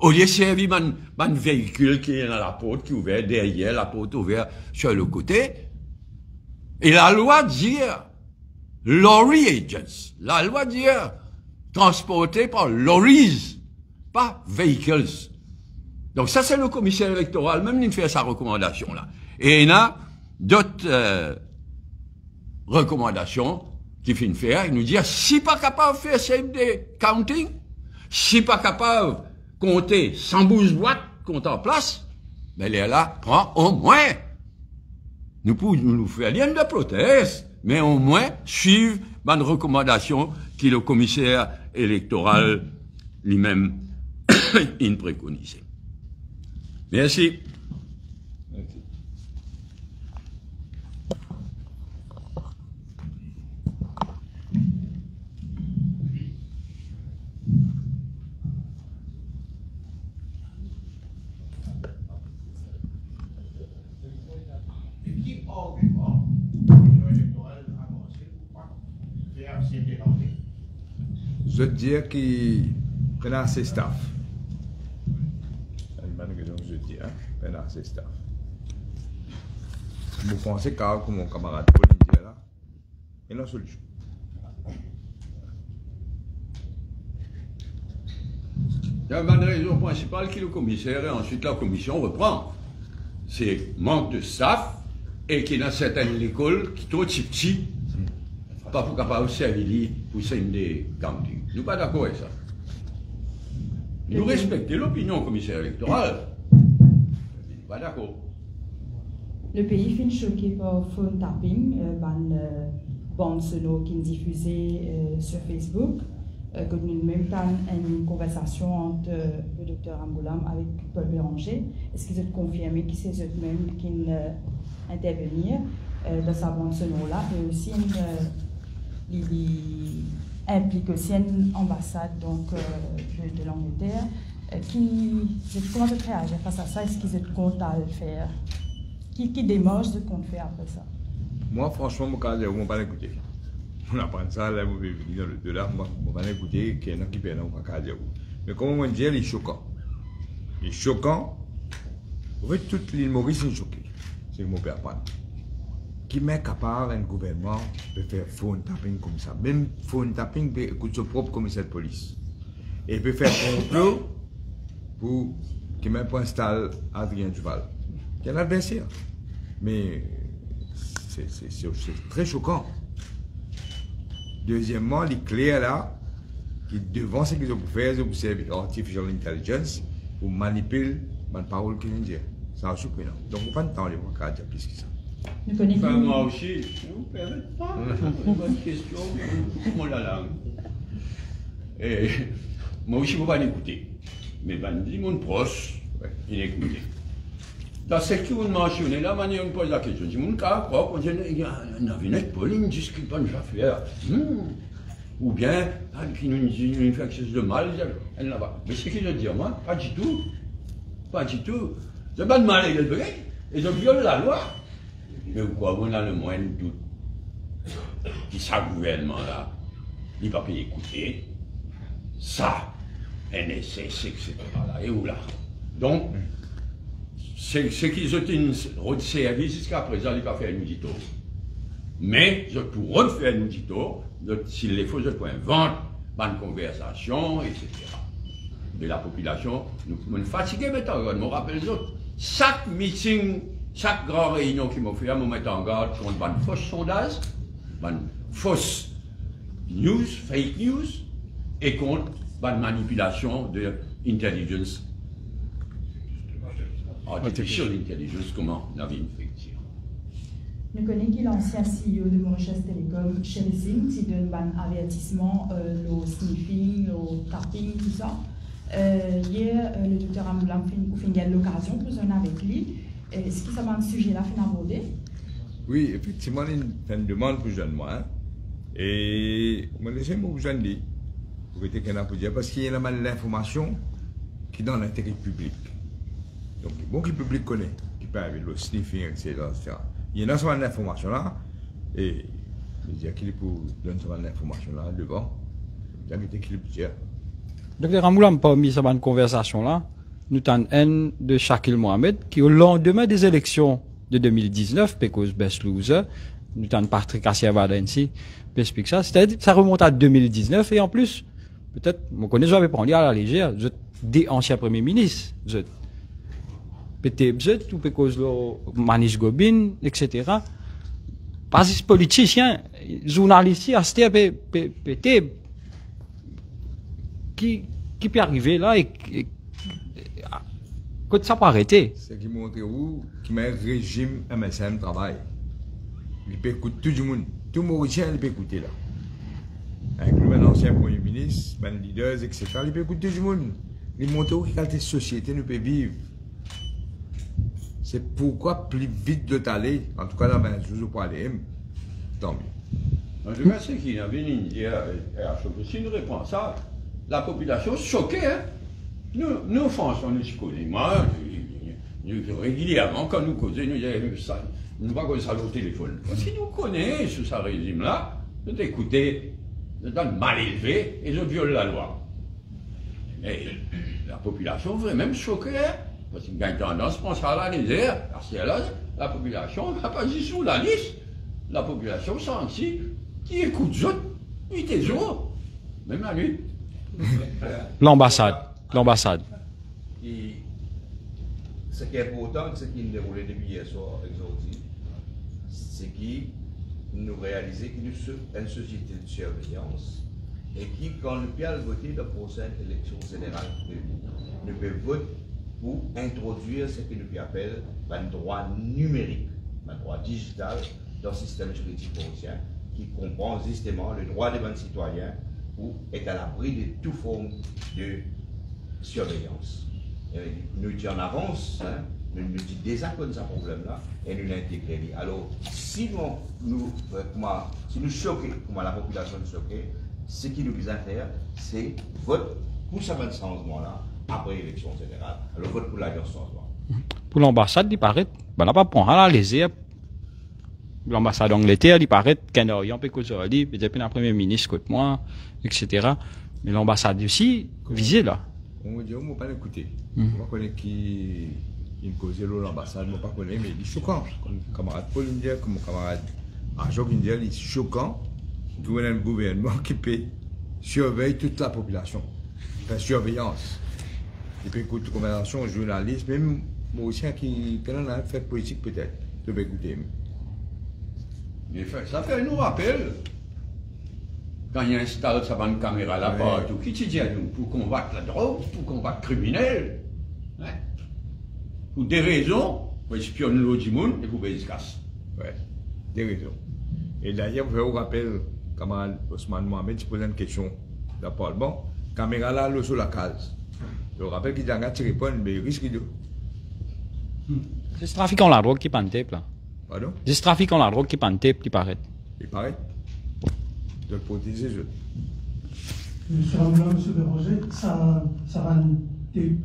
Au lieu de servir un véhicule qui est dans la porte, qui est ouvert derrière, la porte ouverte sur le côté. Et la loi dit, lorry agents. La loi dit, transporté par lorries, pas vehicles. Donc ça, c'est le commissaire électoral, même il fait sa recommandation là. Et il y a d'autres recommandations qu'il fait faire. Il nous dit, si pas capable de faire CMD counting, si pas capable de compter 112 boîtes compte en place, mais ben là, prend au moins, nous pouvons nous faire rien de proteste, mais au moins suivre une recommandation que le commissaire électoral lui-même il préconisait. Merci. argument, la commission électorale a avancé pour faire ces dénoncés. Je veux dire qu'il y a assez staff. Je dis, il y a assez staff. Vous pensez que mon camarade Paul dit là, il y a une solution. Il y a une raison principale qui est le commissaire et ensuite la commission reprend. C'est manque de staff et qu'il y a certaines écoles qui sont trop petites, pas pour capable de servir pour des campings. Nous ne sommes pas d'accord avec ça. Nous respectons l'opinion du commissaire électoral. Nous ne sommes pas d'accord. Le pays finit choqué par phone tapping, bande sonore qui est diffusée sur Facebook. Que nous même pas une conversation entre le docteur Amboulam avec Paul Béranger. Est-ce qu'ils ont confirmé que c'est eux-mêmes qui intervenir dans sa bande sonore-là et aussi il implique aussi une ambassade donc, de l'Angleterre comment vous réagir face à ça? Est-ce qu'ils ont compte à le faire? Qui démarche de compte faire après ça? Moi, franchement, je ne vais pas l'écouter. On apprend ça, là, vous venez dans le $, moi, on va l'écouter, qu'il y en a qui perdent, on va dire. Mais comme on dit, il est choquant. Il est choquant. En fait, toute l'île Maurice est choquée. C'est mon père apprendre. Qui met capable un gouvernement de faire phone tapping comme ça. Même phone tapping peut écouter son propre commissaire de police. Et il peut faire complot pour qu'il même pas installe Adrien Duval. Qui est un adversaire. Mais c'est très choquant. Deuxièmement, les clairs là, qui devant ce qu'ils ont pour faire, ils ont pour servir l'artificial intelligence pour manipuler ma parole qu'ils ont dit. Ça a surprenant. Donc, on ne peut pas entendre les mots à dire plus que ça. Enfin, moi aussi, vous ne permettez pas une bonne question pour la langue. Et moi aussi, je ne peux pas l'écouter. Mais ben, dis mon proche, il écoute. Dans ce que vous mentionnez, la manière dont on pose la question, si mon cas croit qu'on dit, il y a un avenir Pauline discute pas de affaire. Ou bien, qui nous dit une fait quelque chose de mal, elle n'a pas. Mais ce qu'il veut dire, moi, pas du tout. Pas du tout. C'est pas de mal, il le fait. Ils ont violé la loi. Mais quoi, on a le moindre doute. Qui ça, gouvernement-là, il va pas écouter. Ça, NSS, etc. Là, et où là? Donc, c'est qu'ils ont une route service jusqu'à présent, ils n'ont pas fait un auditeur. Mais, ils pourront faire un auditeur, s'il les faut, ils pourront inventer une conversation, etc. Mais la population, nous sommes fatigués maintenant, je me rappelle les autres. Chaque meeting, chaque grande réunion qui m'a fait, je me mets en garde contre une fausse sondage, une fausse news, fake news, et contre une manipulation de l'intelligence. Artificial intelligence, comment on avait une fait dire. Nous connaissons qu'il est l'ancien CEO de Mauritius Telecom, Shelley Singh, qui donne un avertissement, le sniffing, le tapping, tout ça. Hier, le docteur Amboulam a eu l'occasion de poser avec lui. Est-ce que ça va un sujet là fin abordé? Oui, effectivement, il y a une demande pour jeune moi. Et je me laisse pour jeune lui. Pour dire, parce qu'il y a l'information qui est dans l'intérêt public. Donc, bon que le public connaît, qui peut avoir le sniffing, etc. Il y a une information là, et il dit qu'il est pour donner cette information là devant. Il y a un équilibre. Docteur Amboulam, parmi cette conversation là, nous avons un de Shakil Mohamed qui, au lendemain des élections de 2019, Pecos Best Loser, nous avons Patrick Assiavadensi, explique ça. C'est-à-dire, ça remonte à 2019 et en plus, peut-être, on connaît, j'avais pris à la légère, des anciens premiers ministres, peut-être, ou Pecos Manish Gobin, etc. Pas des politiciens, journalistes, peut-être, qui peut arriver là et quand ça peut arrêter. C'est qui montre où qui met un régime MSM travail. Il peut écouter tout le monde. Tout le Mauricien, il peut écouter là. Incluant l'ancien Premier ministre, les leaders, etc. Il peut écouter tout le monde. Il montre où quelle société nous peut vivre. C'est pourquoi plus vite de t'aller, en tout cas dans 20 jours pour aller, tant mieux. En tout cas, c'est qu'il y avait une idée à choquer. Si nous répondons à ça, la population choquée, hein. Nous, France, on nous connaît. Moi, régulièrement, quand nous causons, nous disons ça. nous ne pas comme ça au téléphone. Parce que nous connaissons ce régime-là, nous écoutez, nous sommes mal élevés et nous violons la loi. Et la population est même choquée, hein, parce qu'il y a une tendance à penser à la misère, parce que là, la population n'a pas dit sur la liste. La population sent qui écoute eux, 8 et jours, même la nuit. L'ambassade. Et ce qui est important, ce qui nous déroule depuis hier soir aujourd'hui, c'est que nous réalisons que nous sommes une société de surveillance et qui, quand nous pouvons voter dans la prochaine élection générale, nous pouvons voter pour introduire ce que nous appelons un droit numérique, un droit digital dans le système juridique haïtien qui comprend justement le droit des citoyens pour être à l'abri de toute forme de surveillance. Et nous disons en avance, hein, nous disons déjà qu'on a ce problème-là et nous l'intégrons. Alors, si nous choquons, comment la population est choquée, ce qui nous vise à faire, c'est vote pour ce changement-là après l'élection générale. Alors, vote pour l'alliance changement. Pour l'ambassade, il paraît, ben là, pas prendre à la lésère. L'ambassade d'Angleterre, il paraît qu'un Orient peut causer, peut-être un premier ministre contre moi, etc. Mais l'ambassade aussi, visée là. On me dit, on ne pas l'écouter. Je ne connais pas qui cause l'ambassade, je ne connais pas, mais il est choquant. Comme camarade Paul India, comme camarade Arjok India, il est choquant qu'il y ait un gouvernement qui peut surveiller toute la population. Enfin, surveillance. Il peut écouter la conversation, journaliste, même moi aussi qui a fait politique peut-être. Je peux écouter. Mais ça fait nous rappel, quand il installe sa bande caméra là-bas, tout qui te dit à nous, pour combattre la drogue, pour combattre les criminels, hein? Pour des raisons, pour espionner l'autre du monde et pour se casse. Oui, des raisons. Et d'ailleurs, je vous rappelle, camarade Osman Mohamed, tu poses une question dans le Parlement, caméra là, le sur la case. Je vous rappelle qu'il y a un tiré point, mais il risque de. C'est ce trafic en la drogue qui pente là. Pardon? C'est ce trafic en la drogue qui pente, il paraît. Il paraît. De protéger les autres. Monsieur Amoulin, monsieur Béranger, ça va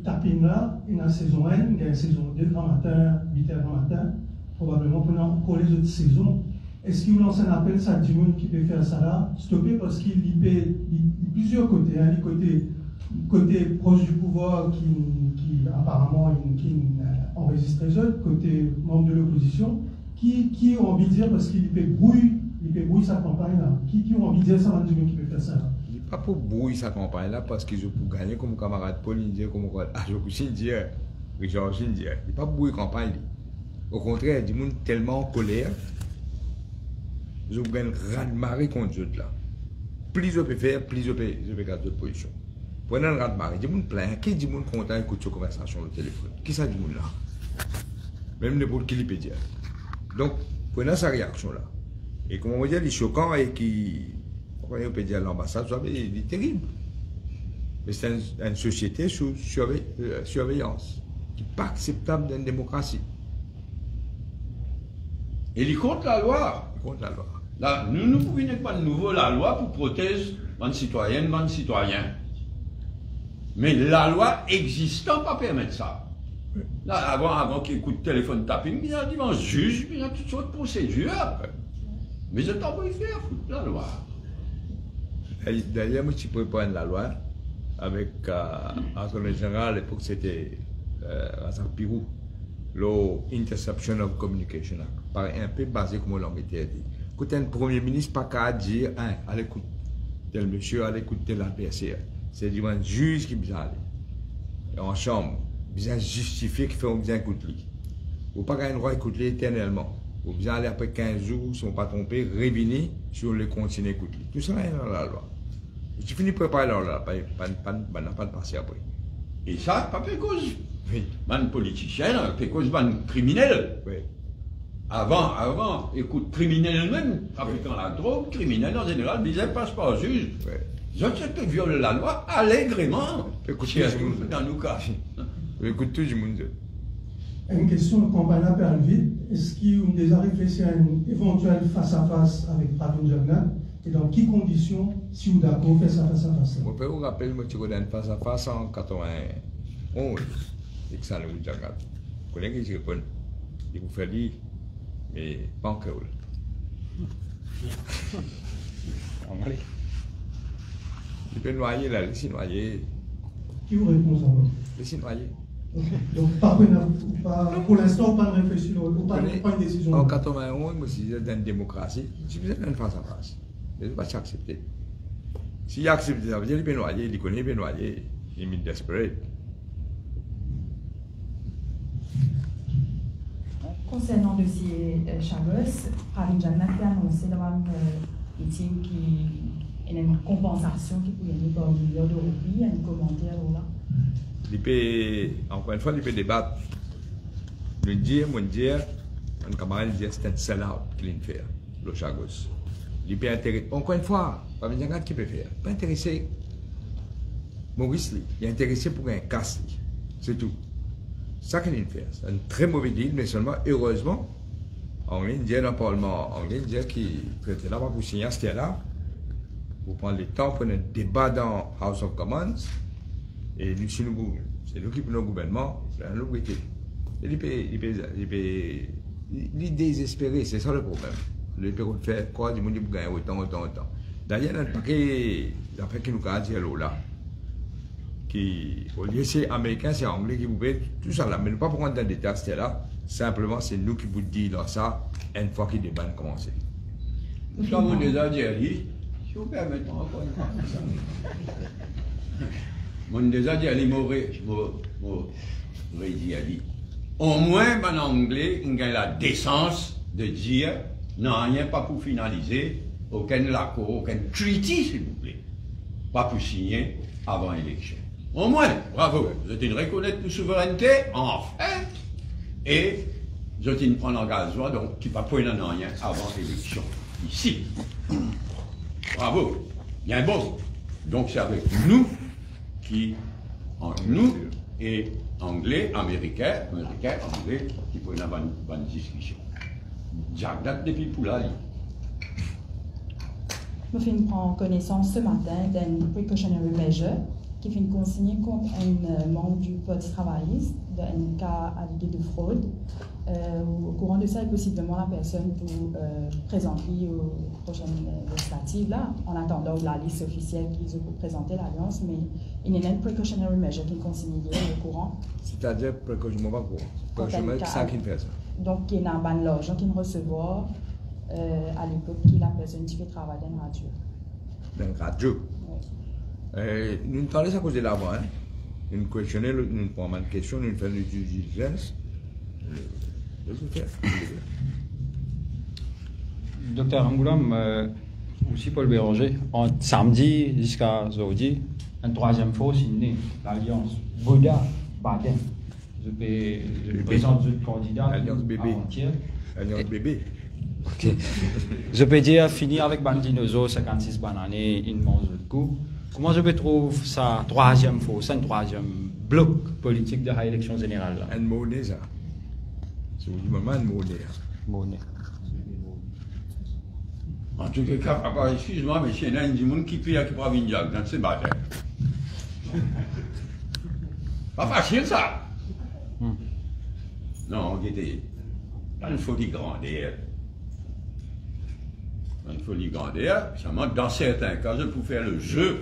taper là, il y a une saison 1, il y a une saison 2 grand matin, 8h grand matin, probablement pour les autres saisons. Est-ce qu'il vous lance un appel, ça, du monde qui peut faire ça là, stopper parce qu'il y a plusieurs côtés, hein, côté proche du pouvoir qui apparemment enregistre les autres, côté membre de l'opposition, qui ont envie de dire parce qu'il peut brouiller sa campagne là, qui ont envie de dire ça va du monde qui peut faire ça là. Il n'est pas pour brouiller sa campagne là parce qu'ils ont pour gagner comme camarade Paul India, comme Ajokushin India, Richard India. Il n'est pas pour brouiller la campagne. Au contraire, il y a des gens tellement en colère. Ils ont gagné un raz-de-marée contre eux là. Plus ils peuvent faire, plus ils peuvent garder de position. Prenez un raz-de-marée, des gens plein, qui dit gens content écoute cette conversation au téléphone? Qui ça dit là? Même n'importe qui peut dire. Donc, prenez sa réaction là. Et comme on va dire, il est choquant et qui. On peut dire l'ambassade, il est terrible. Mais c'est une société sous surveillance qui n'est pas acceptable dans une démocratie. Et il contre la loi. Il contre la loi. Là, nous ne pouvons pas de nouveau la loi pour protéger les citoyennes, les citoyens. Mais la loi existant pas permettre ça. Là, avant qu'il écoute téléphone tapping, il y a un juge, il y a toutes sortes de procédures. Mais je t'en peux faire, foutre la loi. D'ailleurs, moi, je prépare la loi avec l'Assemblée générale, à l'époque, c'était Razak Pirou, l'Interception of Communication Act. Pareil, un peu basé comme l'Angleterre dit. Quand un premier ministre, pas qu'à dire, à l'écoute tel monsieur, à l'écoute tel adversaire. C'est du moins juge qui vient aller. En chambre, bien justifier qu'il fait un bien écouter. Vous pas gagner le droit d'écouter éternellement. Vous bien aller après 15 jours, si on ne pas trompé, revenir sur le continuer d'écouter. Tout ça est dans la loi. Je finis de préparer la loi, pas de passer après. Et ça, pas pour cause. Oui. Man politicien, pour cause man criminel. Oui. Avant, écoute, criminel même, trafiquant la drogue, criminel en général, disait passe pas au juge. Oui. Je te viole la loi allègrement. Écoutez, dans nos cas. Écoute tout du monde. Une question de campagne perle vite. Est-ce qu'il a déjà réfléchi à une éventuelle face-à-face avec Patrick Jagnan? Et dans quelles conditions, si vous d'accord, faire ça face-à-face? Je peux vous rappeler, moi, tu connais une face-à-face en 91. Et que ça, nous Jagnan. Vous connaissez qui je connais? Il vous fait dire, mais pas encore. Il peut noyer là, laissez noyer. Qui vous répond ça? Laissez noyer. Donc, pour l'instant, pas de réflexion, pas de décision. En 91, moi, si vous êtes dans une démocratie, si vous êtes dans une face à face, vous ne pouvez pas accepter. S'il accepte, ça veut dire qu'il peut noyer, il connaît, il peut noyer, il est desperate. Concernant le dossier Chavez, Pravin Jagnat a annoncé dans un meeting qu'il y a une compensation qui peut gagner par $1 million. Il y a un commentaire là. Il peut, encore une fois, il peut débattre. Mon dire, un camarade dit c'est un sell-out qu'il vient faire, le Chagos. Il peut intéresser, encore une fois, Pravin Jagnat qui peut faire, pas intéressé Maurice Lee, il est intéressé pour un casse, c'est tout. C'est ça qu'il vient faire. C'est un très mauvais deal, mais seulement, heureusement, on vient de dire dans le Parlement, on vient de dire qu'il était là pour signer ce là, pour prendre le temps pour un débat dans House of Commons, et nous, c'est nous qui prenons le gouvernement, c'est un autre côté. Il est désespéré, c'est ça le problème. Il peut faire quoi, du monde qui gagne autant. D'ailleurs, il y a un paquet d'affaires qui nous a dit là. Qui, au lieu c'est américain, c'est anglais qui vous paye, tout ça là, mais ne pas prendre dans des détails, c'était là, simplement c'est nous qui vous disons là, ça, une fois que le débat a commencé. Comme on déjà dit, si vous permettez encore une fois, on déjà dit, mauvais dit, au moins en anglais, on a la décence de dire, non, rien pas pour finaliser, aucun accord, aucun treaty, s'il vous plaît, pas pour signer avant l'élection. Au moins, bravo, vous êtes une reconnaître de souveraineté, enfin, et vous êtes une prendre engagement, donc qui ne va pas prendre rien avant l'élection, ici. Bravo, bien bon. Donc c'est avec nous, nous et anglais, américains, anglais, qui prennent une bonne discussion. Jagnat depuis pour là. Nous prend connaissance ce matin d'un precautionary measure qui fait une consigne contre un membre du Parti travailliste d'un cas allégué de fraude. Au courant de ça, et possiblement la personne pour présenter aux prochaines législatives, là, en attendant la liste officielle qu'ils ont présenté l'Alliance, mais il y a une precautionary measure qui est consignée au courant. C'est-à-dire precautionnement pas pour precautionnement 5 personnes. Donc, il y a un l'argent qui recevoir à l'époque qui la personne qui fait travail dans la radio. Dans la radio? Oui. Nous entendons ça à cause de l'avant. Hein? Nous questionnons, nous prenons une question, nous faisons une due diligence. Docteur Angoulam, aussi Paul Béranger, en samedi jusqu'à aujourd'hui, une troisième fois signé l'Alliance Bouddha-Baden. Je présente le candidat Alliance bébé. avant-hier. Alliance bébé. Ok. Je peux dire, finir avec Bandinozo, 56 bananes, une mange de coup. Comment je peux trouver ça troisième fois, c'est un troisième bloc politique de la élection générale là? Une monnaie, ça. C'est du moment une monnaie. Monnaie. En tout cas, papa, excuse-moi, mais s'il y a du monde qui prie qui prend une jague dans ce matin. Pas facile ça. Non, c'était pas une folie grandeur. Une folie grandeur, seulement dans certains cas, je peux faire le jeu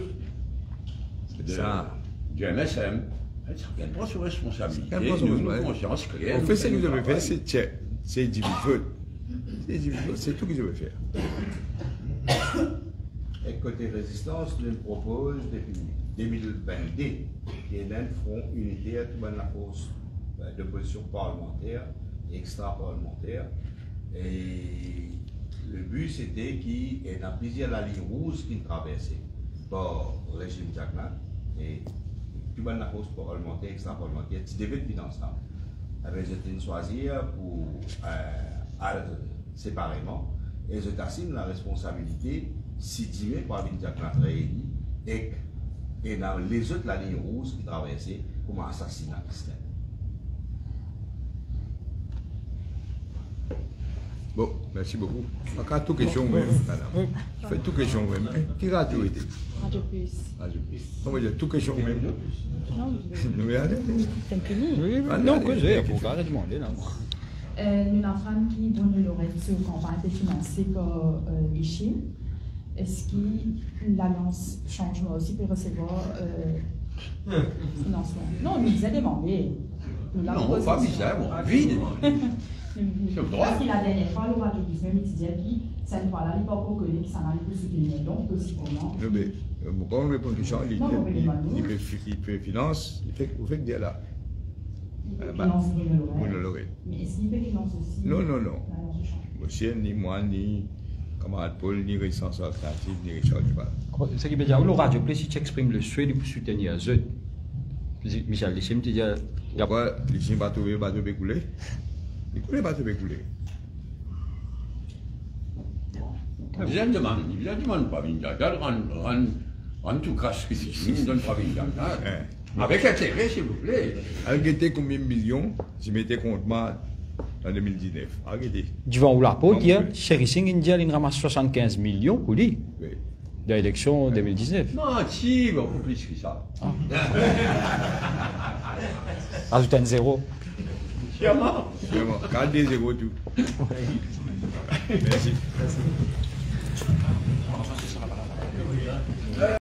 du MSM. Ça ne prend sur responsabilité, nous conscience claire. En fait, ce que je veux faire, c'est individuel. C'est tout que je veux faire. Et côté résistance, nous propose depuis 2022 qu'il y ait un front unitaire qui va la cause d'opposition parlementaire et extra-parlementaire. Et le but, c'était qu'il y ait plusieurs la ligne rouge qui traversait par le régime Jagnat et tout le monde la cause parlementaire, extra-parlementaire, qui devait être finançable. Avec ils ont choisi pour séparément et ils ont assument la responsabilité située par le Jagnat réuni et dans les autres la ligne rouge qui traversait comme un assassinat système. Bon, merci beaucoup. Pas toute question, même, madame. Faites toute question, même. Qui radio était? Radio Plus. Radio Plus. On va dire toute question, même. Non, Nous regardez? c'est fini. Oui, non, que j'ai, il faut pas demander là. Nous avons un qui vont nous l'oreille sur campagne été financée par l'Échine. Est-ce que l'annonce changement aussi peut recevoir financement? Non, nous les a demandé. Non, pas bizarre, bon, vide. Parce que la dernière fois, le radio du même disait que cette fois-là, il n'est pas encore connu que ça n'allait plus soutenir. Donc, possiblement. Non, mais pourquoi on répond à la question? Il fait finance, vous faites dire là. Finance Bruno Lorraine. Mais est-ce qu'il fait finance aussi? Non. Monsieur, ni moi, ni camarade Paul, ni Résistance Alternative, ni Richard Duval. Ce qui veut dire, le radio, si tu exprimes le souhait de soutenir Z, Michel Lissim, tu dis. Pourquoi Lissim va trouver bateau coulé? Il connaît bateau coulé. Il ne demande pas Vinja. En tout cas, ce que c'est, il ne donne pas Vinja. Avec intérêt, s'il vous plaît. Arrêtez combien de millions si mettez contre moi en 2019? Arrêtez. Devant la peau, Sherry Singh India, il ramasse 75 millions pour lui. Oui. De l'élection 2019. Non, si, beaucoup plus que ça. Ajoute un zéro. Sûrement. Gardez zéro tout. Merci.